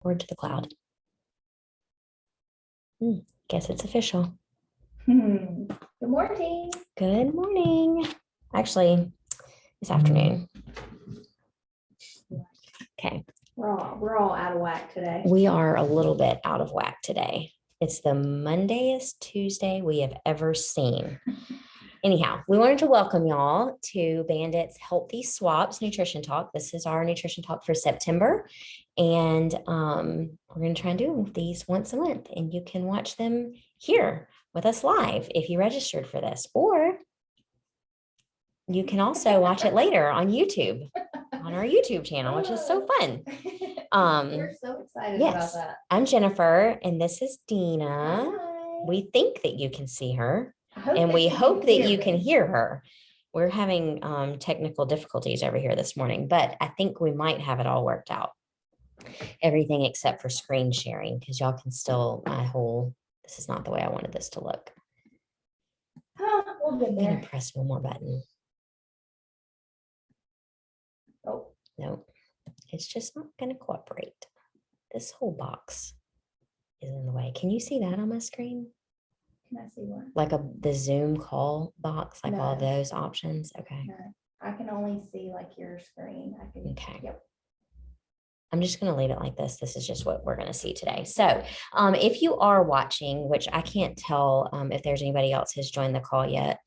Word to the cloud. Guess it's official. Good morning. Good morning. Actually, it's afternoon. Okay. We're all out of whack today. We are a little bit out of whack today. It's the Mondayest Tuesday we have ever seen. Anyhow, we wanted to welcome y'all to Bandit's Healthy Swaps Nutrition Talk. This is our nutrition talk for September. And we're going to try and do these once a month. And you can watch them here with us live if you registered for this. Or you can also watch it later on YouTube, on our YouTube channel, which is so fun. We're so excited about that. I'm Jennifer, and this is Dena. Hi. We think that you can see her, and we hope that you can hear her. We're having technical difficulties over here this morning, but I think we might have it all worked out. Everything except for screen sharing, because y'all can still, this is not the way I wanted this to look. We'll get I'm there. going to press one more button. Oh. No, it's just not going to cooperate. This whole box is in the way. Can you see that on my screen? Can I see one? Like the Zoom call box, like No. all those options? Okay. No, I can only see like your screen. Okay. Yep. I'm just going to leave it like this. This is just what we're going to see today. So if you are watching, which I can't tell if there's anybody else has joined the call yet,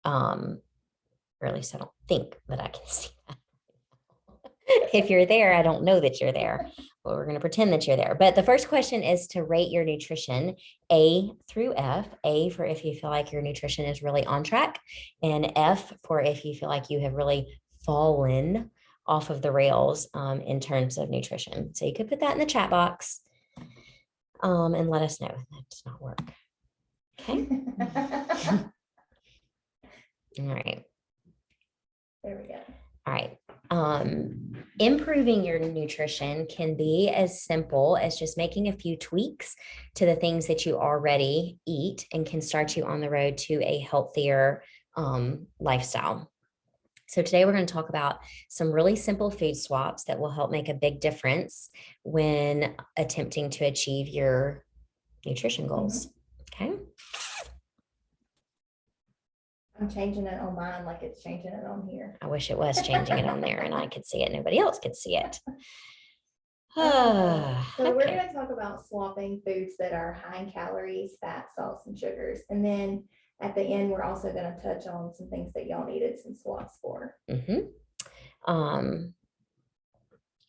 or at least I don't think that I can see that. If you're there, I don't know that you're there, but we're going to pretend that you're there. But the first question is to rate your nutrition A through F. A for if you feel like your nutrition is really on track, and F for if you feel like you have really fallen off of the rails in terms of nutrition. So you could put that in the chat box and let us know. That does not work. Okay. All right. There we go. All right. Improving your nutrition can be as simple as just making a few tweaks to the things that you already eat and can start you on the road to a healthier lifestyle. So today we're going to talk about some really simple food swaps that will help make a big difference when attempting to achieve your nutrition goals. Okay. I'm changing it on mine like it's changing it on here. I wish it was changing it on there and I could see it. Nobody else could see it. So we're Okay. going to talk about swapping foods that are high in calories, fat, salts, and sugars. And then at the end, we're also going to touch on some things that y'all needed some swaps for.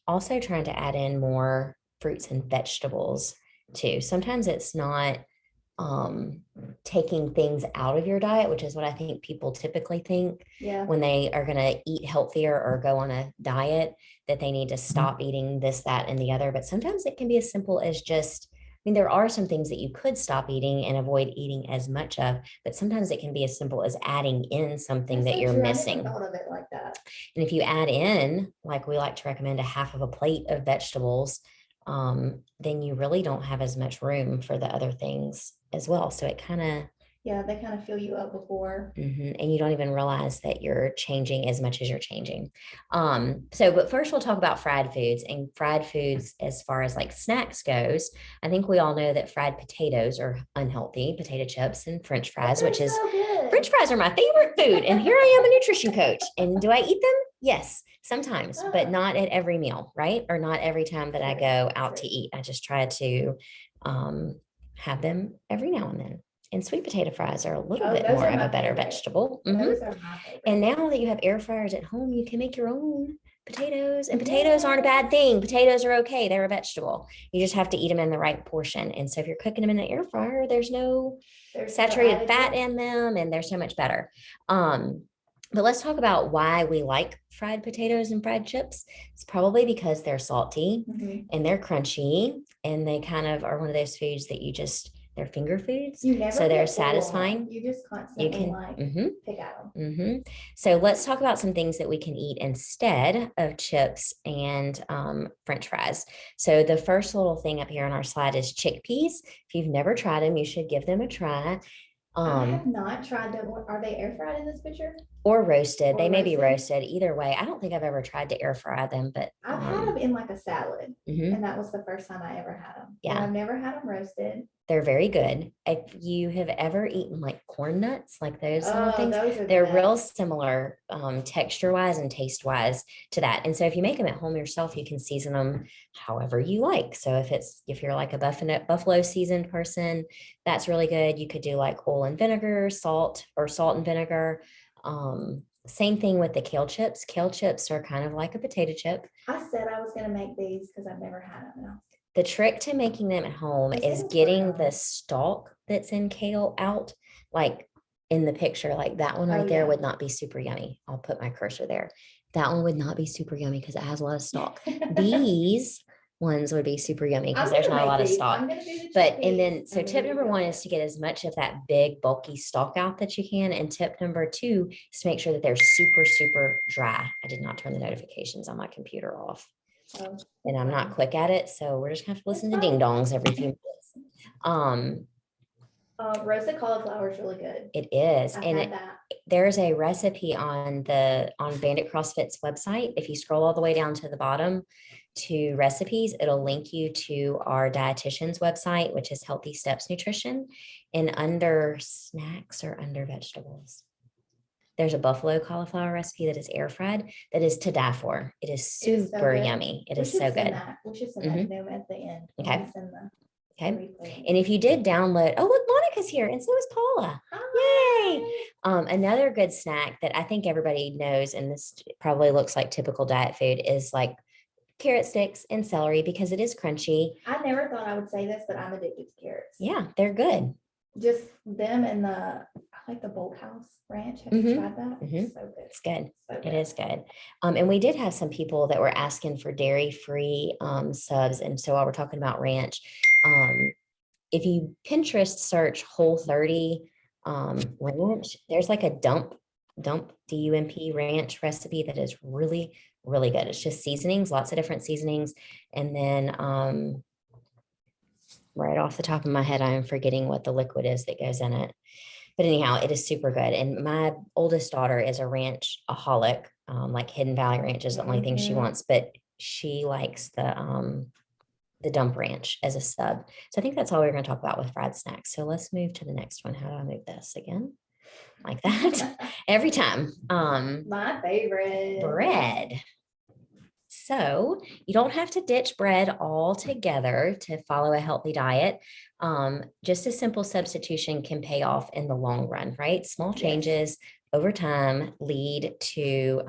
Also trying to add in more fruits and vegetables too. Sometimes it's not taking things out of your diet, which is what I think people typically think when they are going to eat healthier or go on a diet, that they need to stop eating this, that, and the other. But sometimes it can be as simple as just, there are some things that you could stop eating and avoid eating as much of, but sometimes it can be as simple as adding in something that you're missing. I never thought of it like that. And if you add in, like we like to recommend, a half of a plate of vegetables, then you really don't have as much room for the other things as well. So it kind of, they kind of fill you up before. And you don't even realize that you're changing as much as you're changing. But first we'll talk about fried foods, and fried foods as far as like snacks goes. I think we all know that fried potatoes are unhealthy, potato chips and French fries, which is so good. French fries are my favorite food. And here I am, a nutrition coach. And do I eat them? Yes, sometimes, but not at every meal, right? Or not every time that I go out to eat. I just try to have them every now and then. And sweet potato fries are a little bit more of a better vegetable. Those are my favorite. And now that you have air fryers at home, you can make your own potatoes, and potatoes aren't a bad thing. Potatoes are okay. They're a vegetable. You just have to eat them in the right portion. And so if you're cooking them in the air fryer, there's no saturated fat in them, and they're so much better. But let's talk about why we like fried potatoes and fried chips. It's probably because they're salty and they're crunchy, and they kind of are one of those foods that they're finger foods. So they're satisfying. You just constantly pick at them. So let's talk about some things that we can eat instead of chips and French fries. So the first little thing up here on our slide is chickpeas. If you've never tried them, you should give them a try. I have not tried them. Are they air fried in this picture? Or roasted. Or They may be roasted? roasted. Either way, I don't think I've ever tried to air fry them, but I've had them in like a salad, mhm, and that was the first time I ever had them. But yeah, I've never had them roasted. they're very good. If you have ever eaten like corn nuts, like those little Oh, things, those are the they're real best. similar texture wise and taste wise to that. And so if you make them at home yourself, you can season them however you like. So if you're like a buffalo seasoned person, that's really good. You could do like oil and vinegar, salt, or salt and vinegar. Same thing with the kale chips. Kale chips are kind of like a potato chip. I said I was gonna make these because I've never had them. The trick to making them at home They said is it's getting burnt the on. stalk that's in kale out, like in the picture, like that one Oh, right there yeah. would not be super yummy. I'll put my cursor there. That one would not be super yummy because it has a lot of stalk. These ones would be super yummy because I'm there's gonna not a make lot of these. stalk. I'm gonna do the But, and chickpeas then, so and tip the number one kale is to chips. get as much of that big bulky stalk out that you can. And tip number two is to make sure that they're super, super dry. I did not turn the notifications on my computer off. Oh, And I'm not fine. quick at it, so we're just gonna have to listen to It's ding fine. dongs every few minutes. Um, Roasted cauliflower is really good. it is, I've and had that. there's a recipe on Bandit CrossFit's website. If you scroll all the way down to the bottom to recipes, it'll link you to our dietitian's website, which is Healthy Steps Nutrition. And under snacks or under vegetables, there's a buffalo cauliflower recipe that is air fried that is to die for. It is It is so super good. yummy. It We is should so send good. that. We should send that to them at the end. when Okay. we send the Okay. replay. And if you did download, oh, look, Monica's here, and so is Paula. Yay. Hi. Another good snack that I think everybody knows, and this probably looks like typical diet food, is like carrot sticks and celery because it is crunchy. I never thought I would say this, but I'm addicted to carrots. Yeah, they're good. Just them and I like the Bolt House Ranch. Have you tried that? Mhm. So good. It's good. So It good. is good. And we did have some people that were asking for dairy-free subs. And so while we're talking about ranch, if you Pinterest search Whole30 ranch, there's like a dump DUMP ranch recipe that is really, really good. It's just seasonings, lots of different seasonings. And then right off the top of my head, I am forgetting what the liquid is that goes in it. But anyhow, it is super good. And my oldest daughter is a ranch-aholic, like Hidden Valley Ranch is the only thing she wants, but she likes the dump ranch as a sub. So I think that's all we're going to talk about with fried snacks. So let's move to the next one. How do I move this again? Like that every time. My favorite. Bread. So you don't have to ditch bread altogether to follow a healthy diet. Just a simple substitution can pay off in the long run, right? Small Yes. changes over time lead to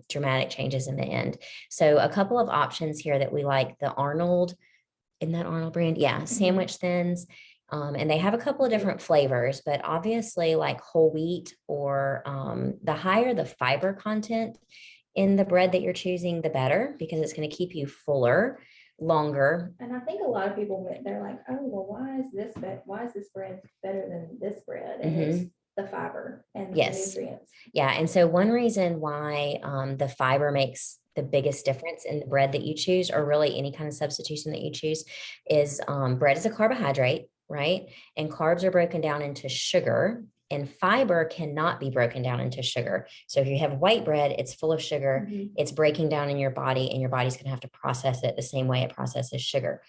dramatic changes in the end. So a couple of options here that we like: the Arnold, isn't that Arnold brand? Yeah, sandwich thins. And they have a couple of different flavors, but obviously like whole wheat or the higher the fiber content in the bread that you're choosing, the better, because it's going to keep you fuller longer. And I think a lot of people, they're like, oh, well, why is this bread better than this bread? And it's the fiber and the Yes. nutrients. Yeah. And so one reason why the fiber makes the biggest difference in the bread that you choose, or really any kind of substitution that you choose, is bread is a carbohydrate, right? And carbs are broken down into sugar, and fiber cannot be broken down into sugar. So if you have white bread, it's full of sugar, it's breaking down in your body, and your body's going to have to process it the same way it processes sugar.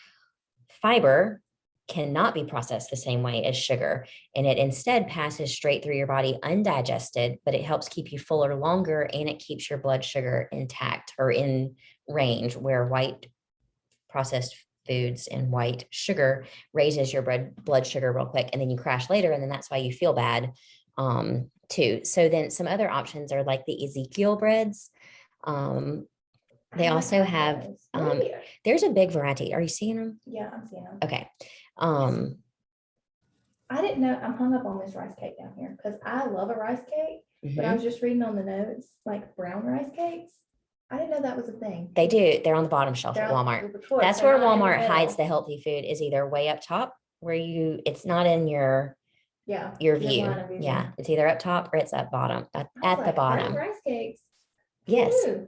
Fiber cannot be processed the same way as sugar, and it instead passes straight through your body undigested, but it helps keep you fuller longer, and it keeps your blood sugar intact or in range, where white processed foods and white sugar raises your blood sugar real quick, and then you crash later, and then that's why you feel bad too. So then some other options are like the Ezekiel breads. They also have there's a big variety. Are you seeing them? Yeah, I'm seeing them. Okay. I didn't know. I'm hung up on this rice cake down here because I love a rice cake, but I was just reading on the notes, like brown rice cakes. I didn't know that was a thing. They do. They're on the bottom shelf at Walmart. That's where Walmart hides the healthy food, is either way up top where it's not in your view. Yeah, it's either up top or it's at bottom, at the bottom. Rice cakes. Yes, Ooh.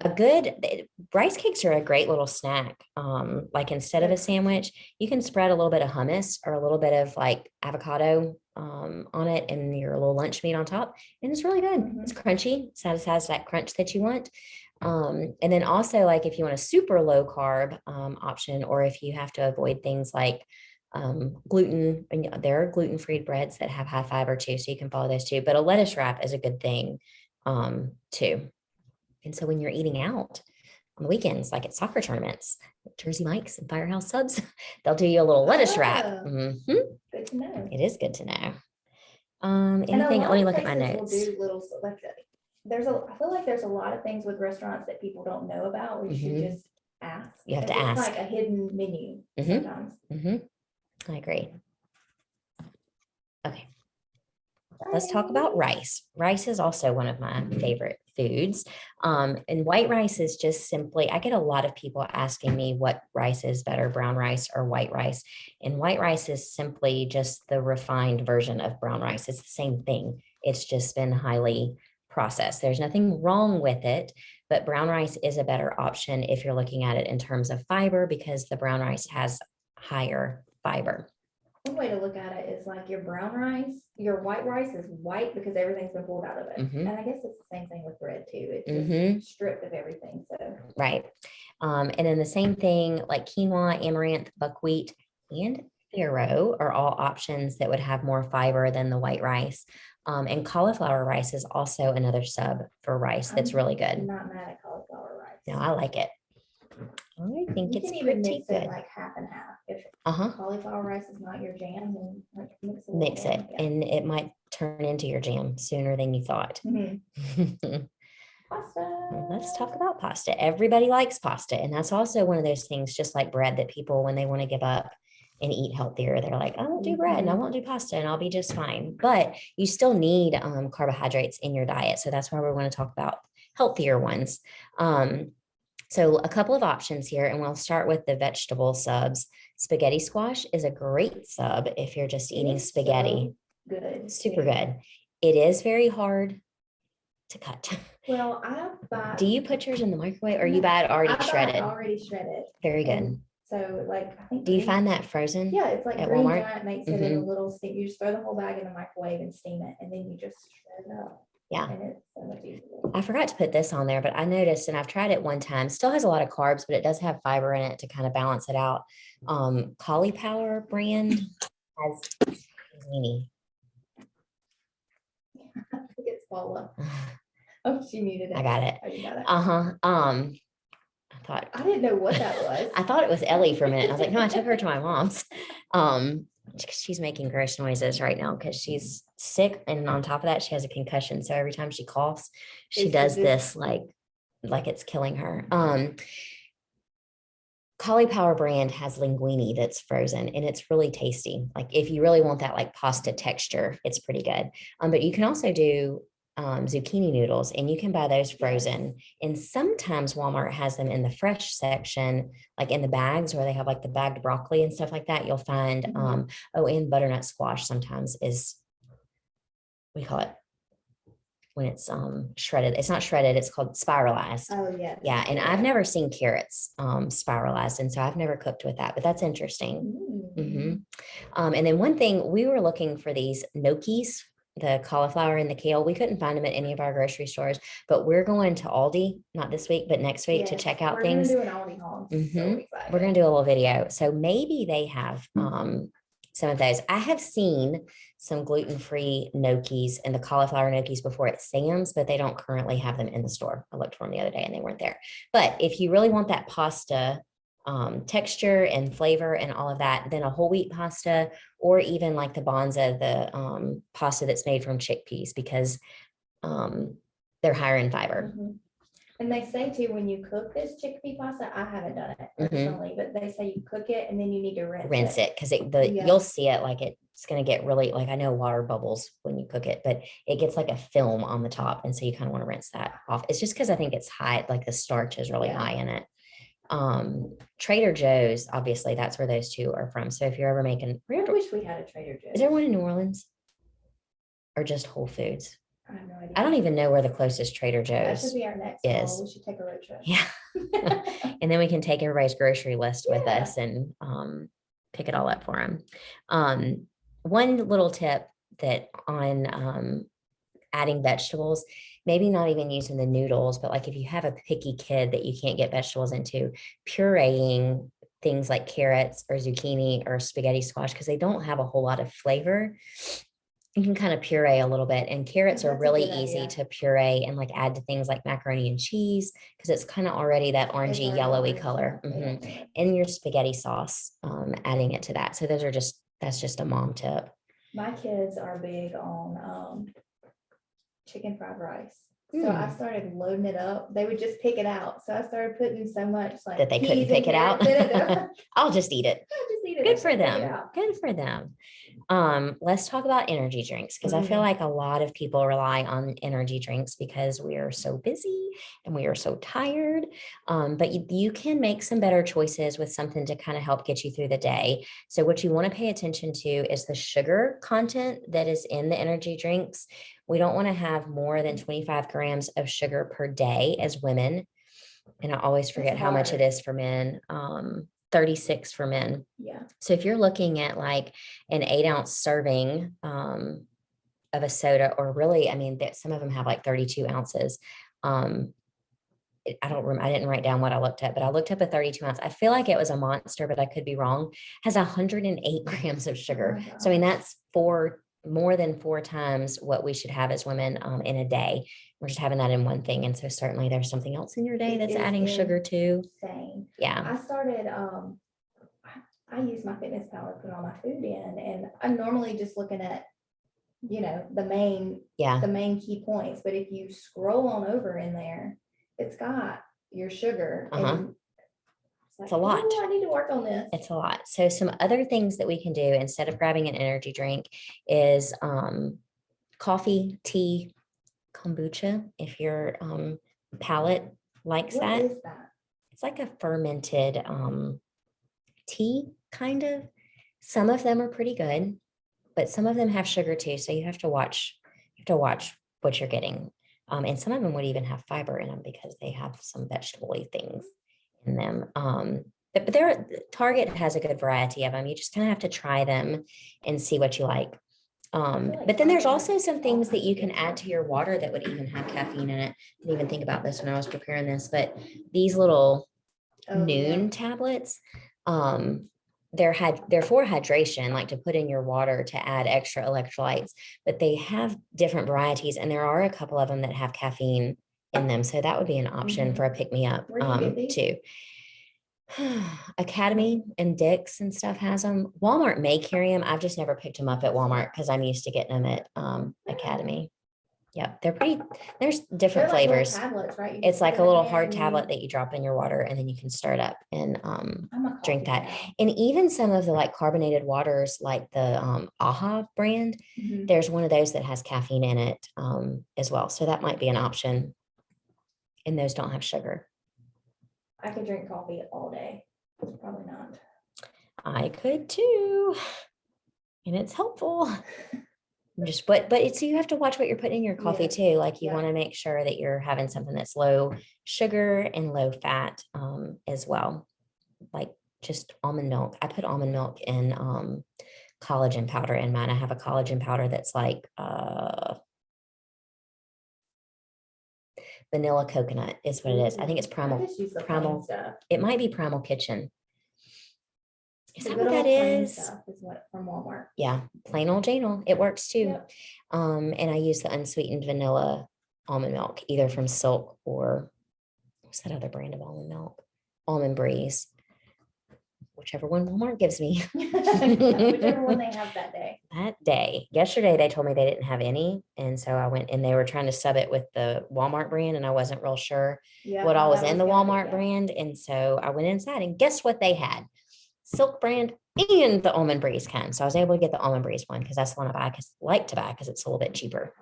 rice cakes are a great little snack. Like instead of a sandwich, you can spread a little bit of hummus or a little bit of like avocado on it and your little lunch meat on top. And it's really good. It's crunchy, satisfies that crunch that you want. And then also like if you want a super low carb option, or if you have to avoid things like gluten, and there are gluten-free breads that have high fiber too, so you can follow those too. But a lettuce wrap is a good thing too. And so when you're eating out on the weekends, like at soccer tournaments, Jersey Mike's and Firehouse Subs, they'll do you a little lettuce wrap. Good to know. It is good to know. And a Anything, lot let me of look at my places will notes. do little, like, I feel like there's a lot of things with restaurants that people don't know about. We should just ask. You have to It's ask. like a hidden menu sometimes. I agree. Okay. Let's talk about rice. Rice is also one of my favorite foods. And white rice is just simply, I get a lot of people asking me what rice is better, brown rice or white rice. And white rice is simply just the refined version of brown rice. It's the same thing. It's just been highly processed. There's nothing wrong with it, but brown rice is a better option if you're looking at it in terms of fiber, because the brown rice has higher fiber. One way to look at it is like your brown rice, your white rice is white because everything's been pulled out of it. And I guess it's the same thing with bread too. It's just stripped of everything. So right. And then the same thing like quinoa, amaranth, buckwheat, and farro are all options that would have more fiber than the white rice. And cauliflower rice is also another sub for rice that's really good. I'm not mad at cauliflower rice. No, I like it. I think You it's can even pretty mix good. it like half and half. If cauliflower rice is not your jam, then like mix it, and it might turn into your jam sooner than you thought. Pasta. Let's talk about pasta. Everybody likes pasta, and that's also one of those things, just like bread, that people, when they want to give up and eat healthier, they're like, I won't do bread and I won't do pasta and I'll be just fine. But you still need carbohydrates in your diet. So that's why we're going to talk about healthier ones. So a couple of options here, and we'll start with the vegetable subs. Spaghetti squash is a great sub if you're just eating spaghetti. So good. Super good. It is very hard to cut. Well, do you put yours in the microwave, or you buy it already shredded? Already shredded. Very good. So like, I think. Do you find that frozen? Yeah, it's like at Green Walmart? Giant makes it in a little steam. You just throw the whole bag in the microwave and steam it, and then you just shred it up. Yeah. And it's so much easier. I forgot to put this on there, but I noticed, and I've tried it one time, still has a lot of carbs, but it does have fiber in it to kind of balance it out. Cauliflower brand has weenie. I think it's Paula. Oh, she muted it. I got it. Oh, you got it. I didn't know what that was. I thought it was Ellie for a minute. I was like, no, I took her to my mom's. She's making gross noises right now because she's sick, and on top of that, she has a concussion. So every time she coughs, she does this like it's killing her. Cauliflower brand has linguine that's frozen, and it's really tasty. Like if you really want that like pasta texture, it's pretty good. But you can also do zucchini noodles, and you can buy those frozen. And sometimes Walmart has them in the fresh section, like in the bags where they have like the bagged broccoli and stuff like that. You'll find, and butternut squash sometimes is, we call it when it's shredded. It's not shredded, it's called spiralized. Oh yeah. Yeah. And I've never seen carrots spiralized. And so I've never cooked with that, but that's interesting. And then one thing, we were looking for these gnocchis, the cauliflower and the kale. We couldn't find them at any of our grocery stores, but we're going to Aldi, not this week, but next week, to check out things. We're going to do an Aldi haul. We're going to do a little video. So maybe they have some of those. I have seen some gluten-free gnocchis and the cauliflower gnocchis before at Sam's, but they don't currently have them in the store. I looked for them the other day and they weren't there. But if you really want that pasta texture and flavor and all of that, then a whole wheat pasta, or even like the Bonza, the pasta that's made from chickpeas, because they're higher in fiber. And they say too, when you cook this chickpea pasta, I haven't done it personally, but they say you cook it and then you need to rinse it because you'll see it like it's going to get really, like, I know water bubbles when you cook it, but it gets like a film on the top, and so you kind of want to rinse that off. It's just because I think it's high, like the starch is really high in it. Trader Joe's, obviously that's where those two are from. So if you're ever making, I wish we had a Trader Joe's. Is there one in New Orleans or just Whole Foods? I have no idea. I don't even know where the closest Trader That Joe's should be our next is. goal. We should take a road trip. Yeah. And then we can take everybody's grocery list with Yeah. us and pick it all up for them. One little tip that on adding vegetables, maybe not even using the noodles, but like if you have a picky kid that you can't get vegetables into, pureeing things like carrots or zucchini or spaghetti squash, because they don't have a whole lot of flavor. You can kind of puree a little bit, and carrots are That's a really good easy idea. to puree and like add to things like macaroni and cheese because it's kind of already that orangey, already yellowy orange, color. yeah, they don't need it. And your spaghetti sauce, adding it to that. So that's just a mom tip. My kids are big on chicken fried rice. So I started loading it up. They would just pick it out. So I started putting so much like That they couldn't peas and pick it out. carrots in it. I'll just eat it. I just eat it. Good for Pick it them. out. Good for them. Let's talk about energy drinks because I feel like a lot of people rely on energy drinks because we are so busy and we are so tired. But you can make some better choices with something to kind of help get you through the day. So what you want to pay attention to is the sugar content that is in the energy drinks. We don't want to have more than 25 grams of sugar per day as women. And I always forget how much it is for men. 36 for men. Yeah. So if you're looking at like an 8-ounce serving of a soda, or really, I mean, some of them have like 32 ounces. I don't remember, I didn't write down what I looked at, but I looked up a 32 ounce. I feel like it was a Monster, but I could be wrong. Has 108 grams of sugar. Oh, So I mean, that's more than 4 times what we should have as women in a day. We're just having that in one thing. And so certainly there's something else in your day It that's is adding sugar too. insane. Yeah. I started, I use my Fitness Pal to put all my food in, and I'm normally just looking at, the main key points. But if you scroll on over in there, it's got your sugar. And it's a lot. I need to work on this. It's a lot. So some other things that we can do instead of grabbing an energy drink is coffee, tea, kombucha, if your palate likes What that. is that? It's like a fermented tea, kind of. Some of them are pretty good, but some of them have sugar too. So you have to watch what you're getting. And some of them would even have fiber in them because they have some vegetable-y things in them. But Target has a good variety of them. You just kind of have to try them and see what you like. But then there's also some things that you can add to your water that would even have caffeine in it. I didn't even think about this when I was preparing this, but these little Noon tablets, they're for hydration, like to put in your water to add extra electrolytes, but they have different varieties, and there are a couple of them that have caffeine in them. So that would be an option for a pick-me-up too. Academy and Dick's and stuff has them. Walmart may carry them. I've just never picked them up at Walmart because I'm used to getting them at Academy. Yep, there's different They're like flavors. tablets, right? It's like a little hard tablet that you drop in your water and then you can stir it up and drink that. And even some of the like carbonated waters, like the AHA brand, there's one of those that has caffeine in it as well. So that might be an option. And those don't have sugar. I could drink coffee all day. Probably not. I could too. And it's helpful. But you have to watch what you're putting in your coffee too. Like you want to make sure that you're having something that's low sugar and low fat as well. Like just almond milk. I put almond milk in collagen powder in mine. I have a collagen powder that's like vanilla coconut is what it is. I think it's primal. It might be Primal Kitchen. Is that what that is? Is what from Walmart. Yeah, plain old Jane. It works too. Yep. And I use the unsweetened vanilla almond milk, either from Silk or what's that other brand of almond milk? Almond Breeze. Whichever one Walmart gives me. Whichever one they have that day. That day. Yesterday they told me they didn't have any. And so I went and they were trying to sub it with the Walmart brand. And I wasn't real sure what all was in the Walmart brand. And so I went inside and guess what they had? Silk brand and the Almond Breeze kind. So I was able to get the Almond Breeze one because that's the one I like to buy because it's a little bit cheaper.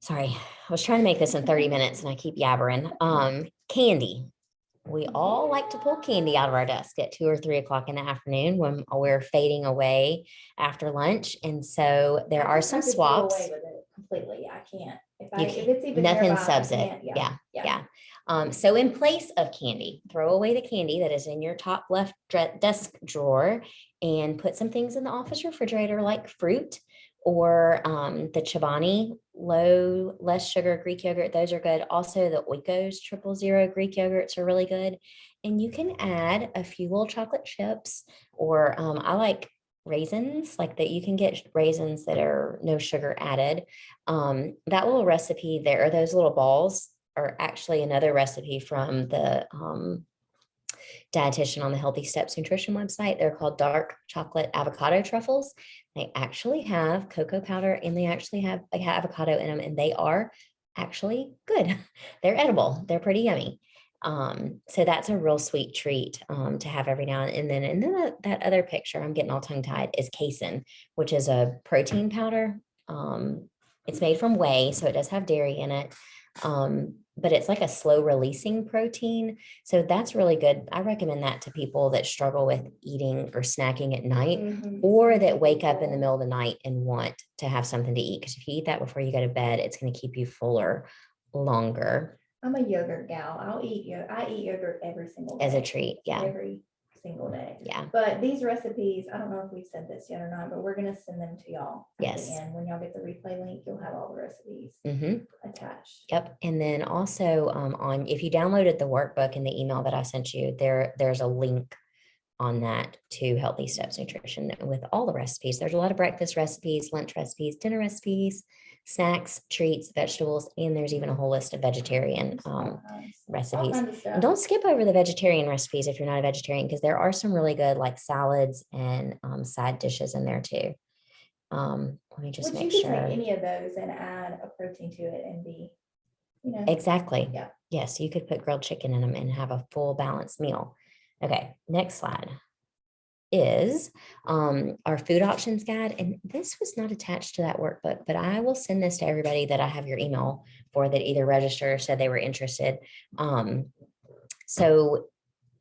Sorry, I was trying to make this in 30 minutes and I keep yabbering. Candy. We all like to pull candy out of our desk at 2 or 3 o'clock in the afternoon when we're fading away after lunch. And so there are some swaps. completely. I can't. If You it's even nothing nearby, subs I it. can't. Yeah. So in place of candy, throw away the candy that is in your top left desk drawer and put some things in the office refrigerator like fruit or the Chobani less sugar Greek yogurt. Those are good. Also the Oikos 000 Greek yogurts are really good. And you can add a few little chocolate chips or I like raisins, like that you can get raisins that are no sugar added. That little recipe there, those little balls are actually another recipe from the dietitian on the Healthy Steps Nutrition website. They're called dark chocolate avocado truffles. They actually have cocoa powder and they actually have avocado in them, and they are actually good. They're edible. They're pretty yummy. So that's a real sweet treat to have every now and then. And then that other picture, I'm getting all tongue tied, is casein, which is a protein powder. It's made from whey, so it does have dairy in it. But it's like a slow releasing protein. So that's really good. I recommend that to people that struggle with eating or snacking at night, or that wake up in the middle of the night and want to have something to eat. Because if you eat that before you go to bed, it's going to keep you fuller longer. I'm a yogurt gal. I eat yogurt every single day. As a treat. Yeah. Every single day. Yeah. But these recipes, I don't know if we've said this yet or not, but we're going to send them to y'all. Yes. And when y'all get the replay link, you'll have all the recipes attached. Yep. And then also if you downloaded the workbook in the email that I sent you, there's a link on that to Healthy Steps Nutrition with all the recipes. There's a lot of breakfast recipes, lunch recipes, dinner recipes, snacks, treats, vegetables, and there's even a whole list of vegetarian recipes. And don't skip over the vegetarian recipes if you're not a vegetarian, because there are some really good like salads and side dishes in there too. Let me just make sure. Take any of those and add a protein to it and be, Exactly. Yeah. Yes, you could put grilled chicken in them and have a full balanced meal. Okay, next slide is our food options guide. And this was not attached to that workbook, but I will send this to everybody that I have your email for that either registered or said they were interested. So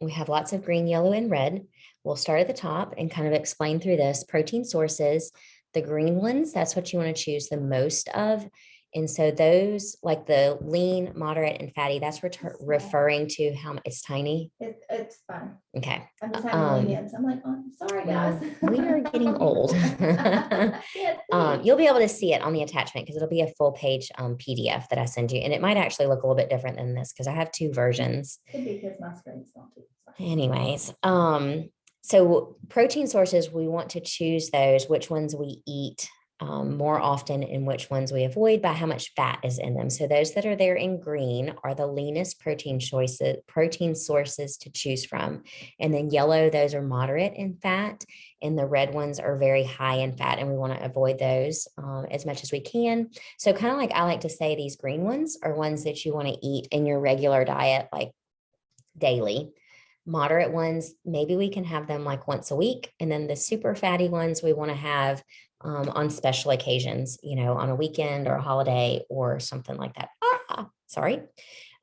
we have lots of green, yellow, and red. We'll start at the top and kind of explain through this. Protein sources, the green ones, that's what you want to choose the most of. And so those like the lean, moderate, and fatty, that's referring to how much it's tiny. It's fun. Okay. I'm just having millions. I'm like, oh, sorry, guys. We are getting old. You'll be able to see it on the attachment because it'll be a full page PDF that I send you. And it might actually look a little bit different than this because I have two versions. Could be because my screen's not too. Anyways, so protein sources, we want to choose those, which ones we eat more often and which ones we avoid by how much fat is in them. So those that are there in green are the leanest protein sources to choose from. And then yellow, those are moderate in fat, and the red ones are very high in fat, and we want to avoid those as much as we can. So kind of like I like to say, these green ones are ones that you want to eat in your regular diet, like daily. Moderate ones, maybe we can have them like once a week. And then the super fatty ones we want to have on special occasions, on a weekend or a holiday or something like that. Sorry.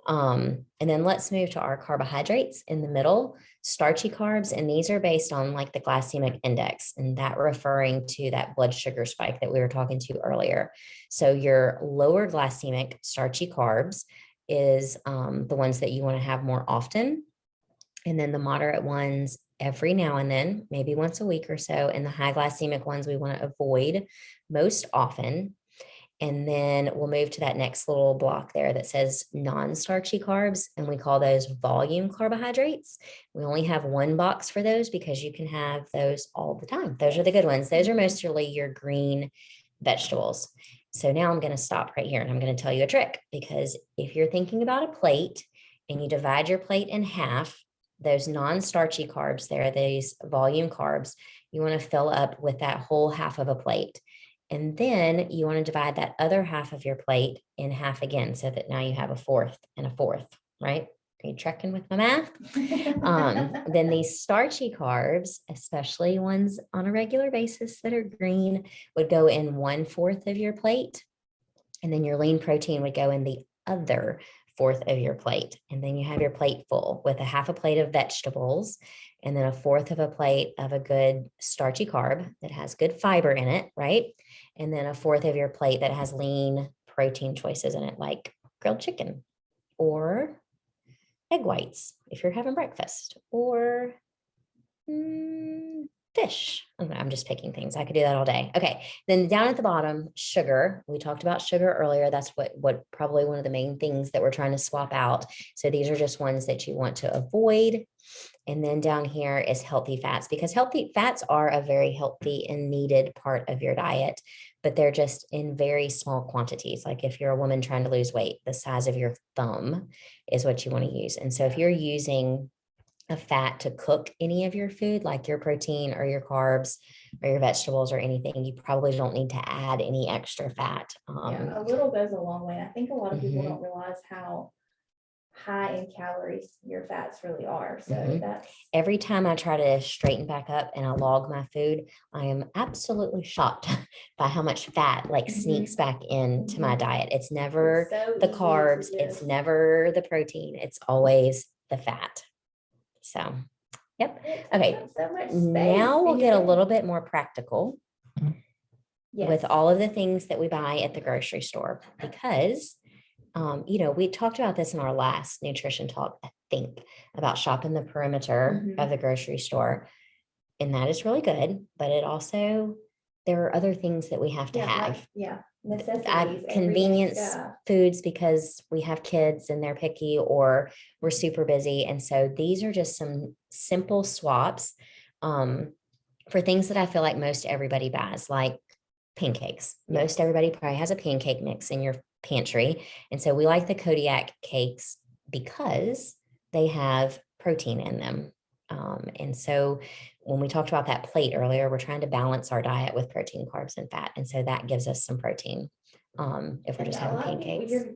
And then let's move to our carbohydrates in the middle, starchy carbs. And these are based on like the glycemic index, and that referring to that blood sugar spike that we were talking to earlier. So your lower glycemic starchy carbs is the ones that you want to have more often. And then the moderate ones every now and then, maybe once a week or so. And the high glycemic ones we want to avoid most often. And then we'll move to that next little block there that says non-starchy carbs, and we call those volume carbohydrates. We only have one box for those because you can have those all the time. Those are the good ones. Those are mostly your green vegetables. So now I'm going to stop right here and I'm going to tell you a trick, because if you're thinking about a plate and you divide your plate in half, those non-starchy carbs there, these volume carbs, you want to fill up with that whole half of a plate. And then you want to divide that other half of your plate in half again, so that now you have a fourth and a fourth, right? Are you tracking with my math? Then these starchy carbs, especially ones on a regular basis that are green, would go in 1/4 of your plate. And then your lean protein would go in the other fourth of your plate. And then you have your plate full with a half a plate of vegetables and then a fourth of a plate of a good starchy carb that has good fiber in it, right? And then a fourth of your plate that has lean protein choices in it, like grilled chicken or egg whites if you're having breakfast, or fish. I'm just picking things. I could do that all day. Okay. Then down at the bottom, sugar. We talked about sugar earlier. That's what probably one of the main things that we're trying to swap out. So these are just ones that you want to avoid. And then down here is healthy fats, because healthy fats are a very healthy and needed part of your diet, but they're just in very small quantities. Like if you're a woman trying to lose weight, the size of your thumb is what you want to use. And so if you're using a fat to cook any of your food, like your protein or your carbs or your vegetables or anything, you probably don't need to add any extra fat. A little goes a long way. I think a lot of people don't realize how high in calories your fats really are. So that's every time I try to straighten back up and I log my food, I am absolutely shocked by how much fat like sneaks back into my diet. It's never the carbs, it's never the protein, it's always the fat. So, yep. Okay. Now we'll get a little bit more practical with all of the things that we buy at the grocery store, because, we talked about this in our last nutrition talk, I think, about shopping the perimeter of the grocery store. And that is really good, but it also, there are other things that we have to have. Necessities, convenience foods, because we have kids and they're picky or we're super busy. And so these are just some simple swaps for things that I feel like most everybody buys, like pancakes. Most everybody probably has a pancake mix in your pantry. And so we like the Kodiak cakes because they have protein in them. And so when we talked about that plate earlier, we're trying to balance our diet with protein, carbs, and fat. And so that gives us some protein if we're just having pancakes. You're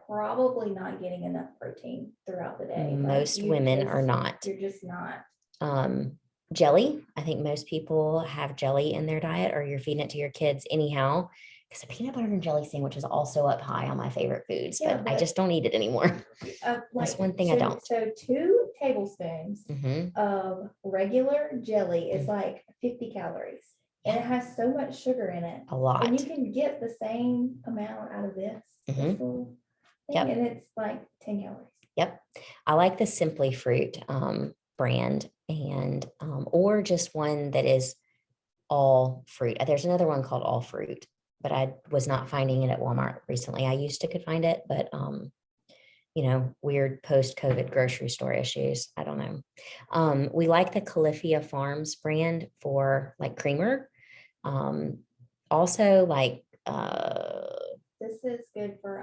probably not getting enough protein throughout the day. Most women are not. You're just not. Jelly. I think most people have jelly in their diet, or you're feeding it to your kids anyhow. Because a peanut butter and jelly sandwich is also up high on my favorite foods, but I just don't eat it anymore. That's one thing I don't. So 2 tablespoons of regular jelly is like 50 calories. And it has so much sugar in it. A lot. And you can get the same amount out of this. And it's like 10 calories. Yep. I like the Simply Fruit brand, and or just one that is all fruit. There's another one called All Fruit, but I was not finding it at Walmart recently. I used to could find it, but weird post-COVID grocery store issues. I don't know. We like the Califia Farms brand for like creamer. Also like this is good for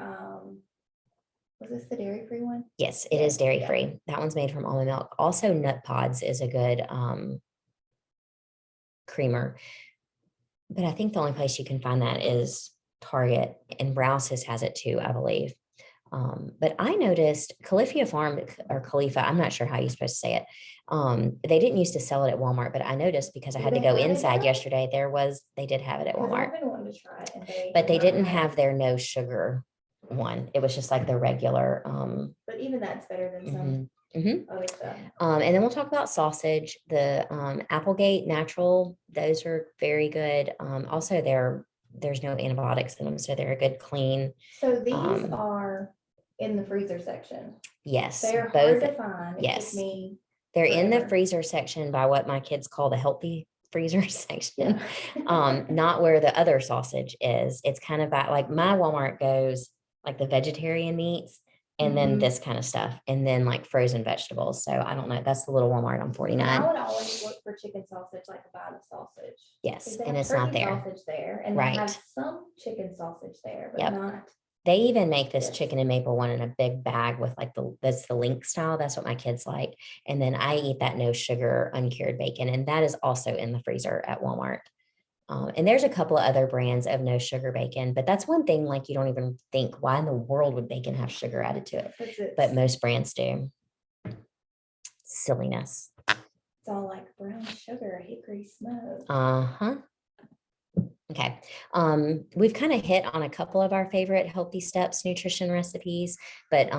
was this the dairy-free one? Yes, it is dairy-free. That one's made from almond milk. Also, Nut Pods is a good creamer. But I think the only place you can find that is Target, and Rouse's has it too, I believe. But I noticed Califia Farm or Khalifa, I'm not sure how you're supposed to say it. They didn't used to sell it at Walmart, but I noticed because I had to go inside yesterday, they did have it at Walmart. I've been wanting to try it, but they didn't have their no sugar one. It was just like the regular. But even that's better than some other stuff. And then we'll talk about sausage, the Applegate natural. Those are very good. Also, there's no antibiotics in them, so they're a good clean. So these are in the freezer section. Yes, they're hard to find. Yes, they're in the freezer section by what my kids call the healthy freezer section. Not where the other sausage is. It's kind of like my Walmart goes like the vegetarian meats, and then this kind of stuff, and then like frozen vegetables. So I don't know. That's the little Walmart on 49. I would always look for chicken sausage, like a bite of sausage. Yes, and it's not there. Sausage there, and they have some chicken sausage there, but not. They even make this chicken and maple one in a big bag with like that's the link style. That's what my kids like. And then I eat that no sugar uncured bacon, and that is also in the freezer at Walmart. And there's a couple of other brands of no sugar bacon, but that's one thing like you don't even think, why in the world would bacon have sugar added to it? But most brands do. Silliness. It's all like brown sugar, hickory smoke. Okay. We've kind of hit on a couple of our favorite healthy steps nutrition recipes, but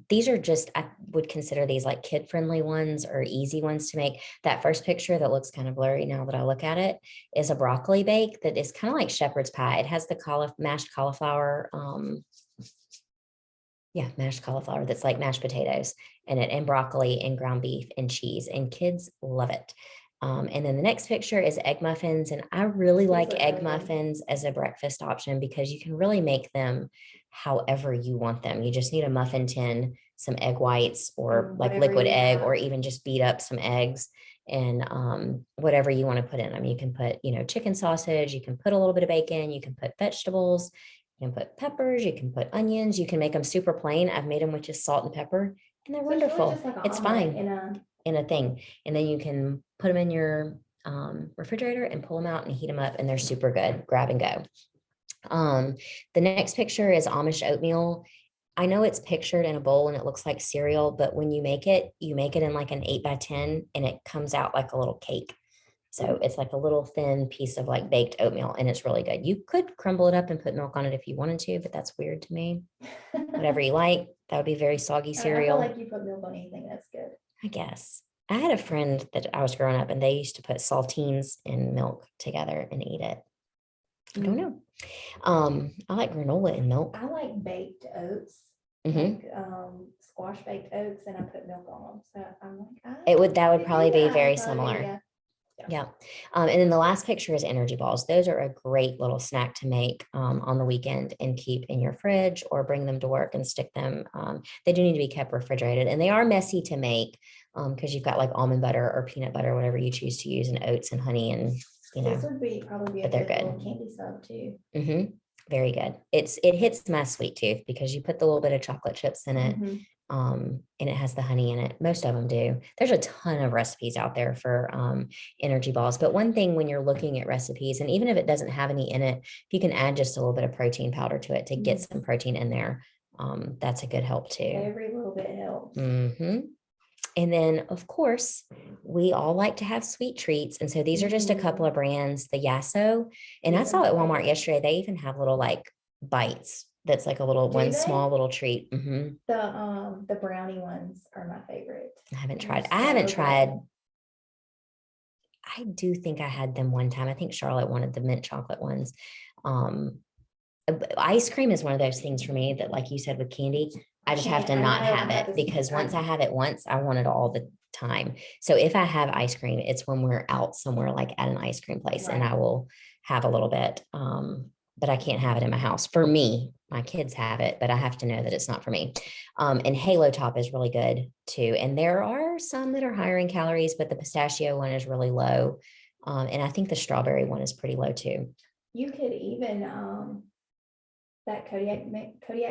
these are just, I would consider these like kid-friendly ones or easy ones to make. That first picture that looks kind of blurry now that I look at it is a broccoli bake that is kind of like shepherd's pie. It has the mashed cauliflower, mashed cauliflower that's like mashed potatoes in it, and broccoli and ground beef and cheese, and kids love it. And then the next picture is egg muffins. And I really like egg muffins as a breakfast option because you can really make them however you want them. You just need a muffin tin, some egg whites, or like liquid egg, or even just beat up some eggs and whatever you want to put in them. You can put, chicken sausage, you can put a little bit of bacon, you can put vegetables, you can put peppers, you can put onions, you can make them super plain. I've made them with just salt and pepper, and they're wonderful. It's fine in a thing. And then you can put them in your refrigerator and pull them out and heat them up, and they're super good. Grab and go. The next picture is Amish oatmeal. I know it's pictured in a bowl and it looks like cereal, but when you make it in like an 8x10 and it comes out like a little cake. So it's like a little thin piece of like baked oatmeal, and it's really good. You could crumble it up and put milk on it if you wanted to, but that's weird to me. Whatever you like, that would be very soggy cereal. I feel like you put milk on anything, that's good. I guess. I had a friend that I was growing up and they used to put saltines and milk together and eat it. I don't know. I like granola in milk. I like baked oats. Like squash baked oats, and I put milk on them. So I'm like, that would probably be very similar. Yeah. And then the last picture is energy balls. Those are a great little snack to make on the weekend and keep in your fridge or bring them to work and stick them. They do need to be kept refrigerated, and they are messy to make because you've got like almond butter or peanut butter, whatever you choose to use, and oats and honey, and this would probably be a good little candy sub too. Very good. It hits my sweet tooth because you put the little bit of chocolate chips in it. And it has the honey in it. Most of them do. There's a ton of recipes out there for energy balls. But one thing when you're looking at recipes, and even if it doesn't have any in it, if you can add just a little bit of protein powder to it to get some protein in there, that's a good help too. Every little bit helps. And then, of course, we all like to have sweet treats. And so these are just a couple of brands, the Yasso. And I saw at Walmart yesterday, they even have little like bites. That's like a little small little treat. The brownie ones are my favorite. I haven't tried. I do think I had them one time. I think Charlotte wanted the mint chocolate ones. Ice cream is one of those things for me that, like you said, with candy, I just have to not have it because once I have it once, I want it all the time. So if I have ice cream, it's when we're out somewhere like at an ice cream place, and I will have a little bit. But I can't have it in my house. For me, my kids have it, but I have to know that it's not for me. And Halo Top is really good too. And there are some that are higher in calories, but the pistachio one is really low. And I think the strawberry one is pretty low too. You could even, that Kodiak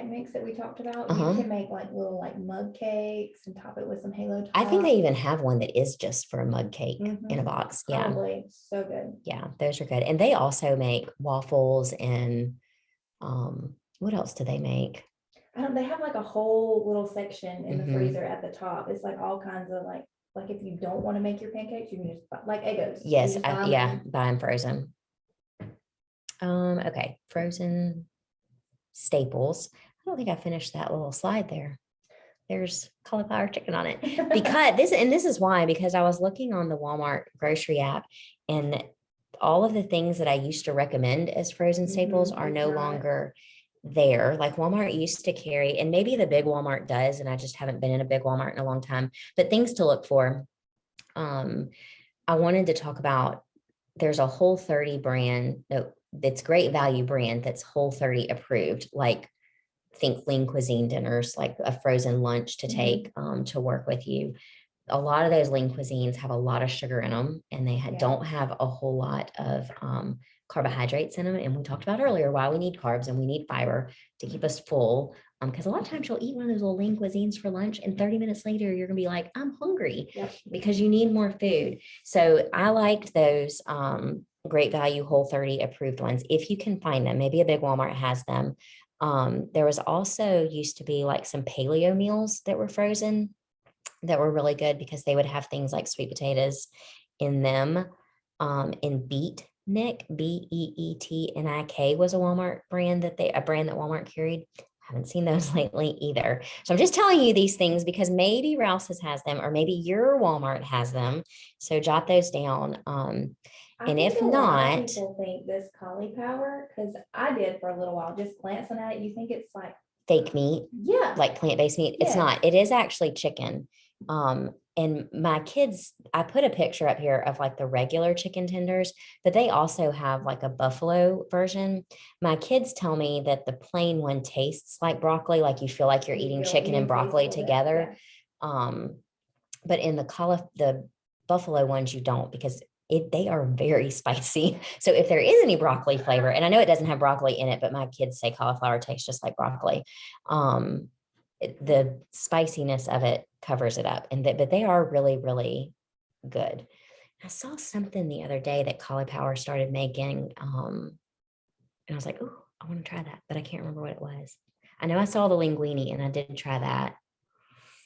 mix that we talked about, you can make like little like mug cakes and top it with some Halo Top. I think they even have one that is just for a mug cake in a box. Probably. So good. Yeah, those are good. And they also make waffles and what else do they make? They have like a whole little section in the freezer at the top. It's like all kinds of like if you don't want to make your pancakes, you can just buy, like Eggos. Yes, buy them frozen. Okay, frozen staples. I don't think I finished that little slide there. There's cauliflower chicken on it because this is why, because I was looking on the Walmart grocery app, and all of the things that I used to recommend as frozen staples are no longer there. Like Walmart used to carry, and maybe the big Walmart does, and I just haven't been in a big Walmart in a long time, but things to look for. I wanted to talk about, there's a Whole30 brand that's Great Value brand that's Whole30 approved, like think lean cuisine dinners, like a frozen lunch to take to work with you. A lot of those lean cuisines have a lot of sugar in them, and they don't have a whole lot of carbohydrates in them. And we talked about earlier why we need carbs and we need fiber to keep us full. Because a lot of times you'll eat one of those little lean cuisines for lunch, and 30 minutes later, you're gonna be like, I'm hungry because you need more food. So I liked those Great Value Whole30 approved ones. If you can find them, maybe a big Walmart has them. There was also used to be like some paleo meals that were frozen that were really good because they would have things like sweet potatoes in them, and beet Beetnik was a Walmart brand that Walmart carried. I haven't seen those lately either. So I'm just telling you these things because maybe Rouse's has them or maybe your Walmart has them. So jot those down. And if not, people think this cauliflower, because I did for a little while, just glancing at it, you think it's like fake meat, yeah, like plant-based meat. It's not. It is actually chicken. And my kids, I put a picture up here of like the regular chicken tenders, but they also have like a buffalo version. My kids tell me that the plain one tastes like broccoli, like you feel like you're eating chicken and broccoli together. But in the buffalo ones, you don't because they are very spicy. So if there is any broccoli flavor, and I know it doesn't have broccoli in it, but my kids say cauliflower tastes just like broccoli. The spiciness of it covers it up, but they are really, really good. I saw something the other day that cauliflower started making, and I was like, oh, I want to try that, but I can't remember what it was. I know I saw the linguine and I did try that.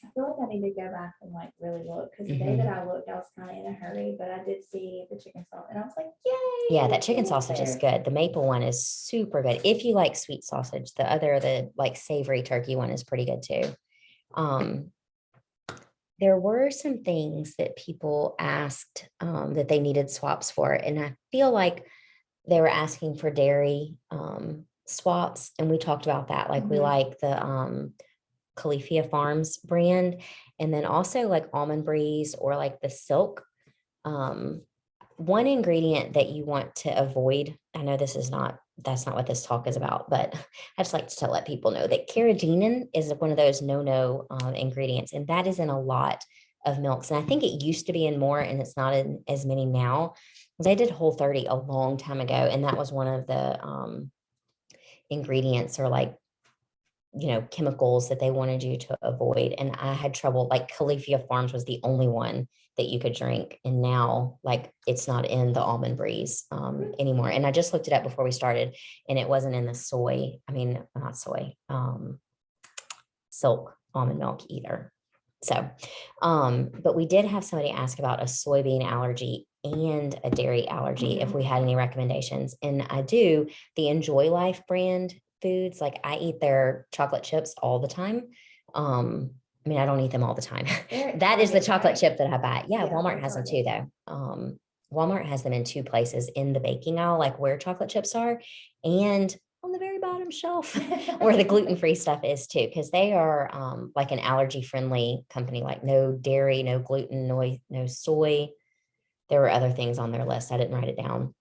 I feel like I need to go back and like really look because the day that I looked, I was kind of in a hurry, but I did see the chicken sauce and I was like, yay. Yeah, that chicken sausage is good. The maple one is super good. If you like sweet sausage, the like savory turkey one is pretty good too. There were some things that people asked that they needed swaps for, and I feel like they were asking for dairy swaps, and we talked about that. Like we like the Califia Farms brand, and then also like almond breeze or like the silk. One ingredient that you want to avoid, I know that's not what this talk is about, but I just like to let people know that carrageenan is one of those no ingredients, and that is in a lot of milks. And I think it used to be in more, and it's not in as many now. Because I did Whole30 a long time ago, and that was one of the ingredients or like chemicals that they wanted you to avoid. And I had trouble, like Califia Farms was the only one that you could drink. And now like it's not in the almond breeze anymore. And I just looked it up before we started and it wasn't in the not soy, silk almond milk either. So, but we did have somebody ask about a soybean allergy and a dairy allergy if we had any recommendations. And I do. The Enjoy Life brand foods, like I eat their chocolate chips all the time. I don't eat them all the time. That is the chocolate chip that I buy. Yeah, Walmart has them too though. Walmart has them in two places, in the baking aisle, like where chocolate chips are, and on the very bottom shelf where the gluten-free stuff is too, because they are like an allergy-friendly company, like no dairy, no gluten, no soy. There were other things on their list. I didn't write it down.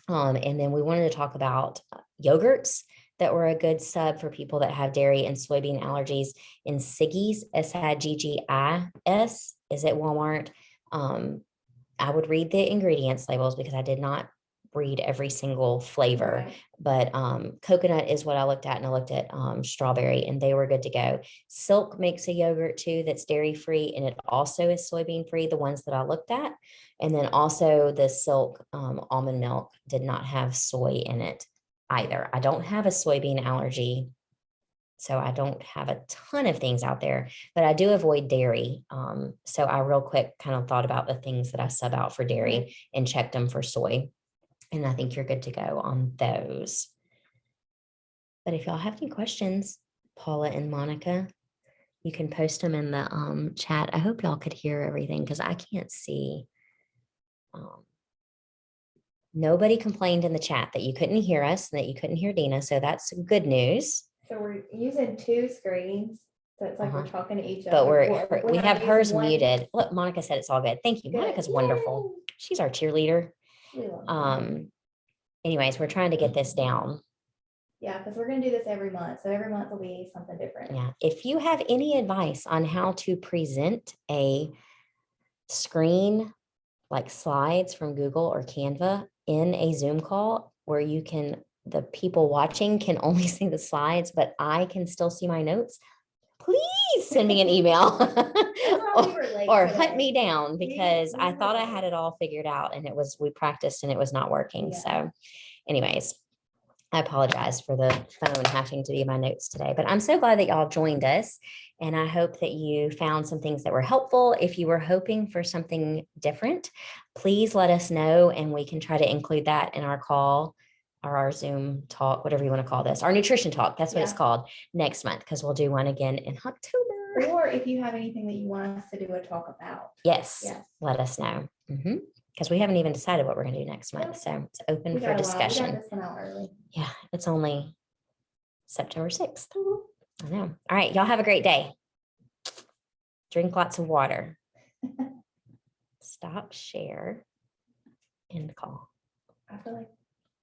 And then we wanted to talk about yogurts that were a good sub for people that have dairy and soybean allergies. In Siggi's, Siggis, is at Walmart. I would read the ingredients labels because I did not read every single flavor, but coconut is what I looked at, and I looked at strawberry, and they were good to go. Silk makes a yogurt too that's dairy free, and it also is soybean free, the ones that I looked at. And then also the Silk almond milk did not have soy in it either. I don't have a soybean allergy, so I don't have a ton of things out there, but I do avoid dairy. So I real quick kind of thought about the things that I sub out for dairy and checked them for soy. And I think you're good to go on those. But if y'all have any questions, Paula and Monica, you can post them in the chat. I hope y'all could hear everything because I can't see. Nobody complained in the chat that you couldn't hear us and that you couldn't hear Dena. So that's good news. So we're using two screens. So it's like we're talking to each other. But we have hers muted. Look, Monica said it's all good. Thank you. Good. Monica's wonderful. She's our cheerleader. Anyways, we're trying to get this down. Yeah, because we're going to do this every month. So every month will be something different. Yeah. If you have any advice on how to present a screen like slides from Google or Canva in a Zoom call where the people watching can only see the slides, but I can still see my notes, please send me an email or hunt me down because I thought I had it all figured out and we practiced and it was not working. Yeah. So anyways, I apologize for the phone having to be my notes today, but I'm so glad that y'all joined us. And I hope that you found some things that were helpful. If you were hoping for something different, please let us know and we can try to include that in our call or our Zoom talk, whatever you want to call this, our nutrition talk. That's what it's called next month, because we'll do one again in October. Or if you have anything that you want us to do a talk about. Yes. Let us know. Because we haven't even decided what we're going to do next month. So it's open for discussion. We got this one out early. Yeah, it's only September 6th. I know. All right. Y'all have a great day. Drink lots of water. Stop, share, end call. I feel like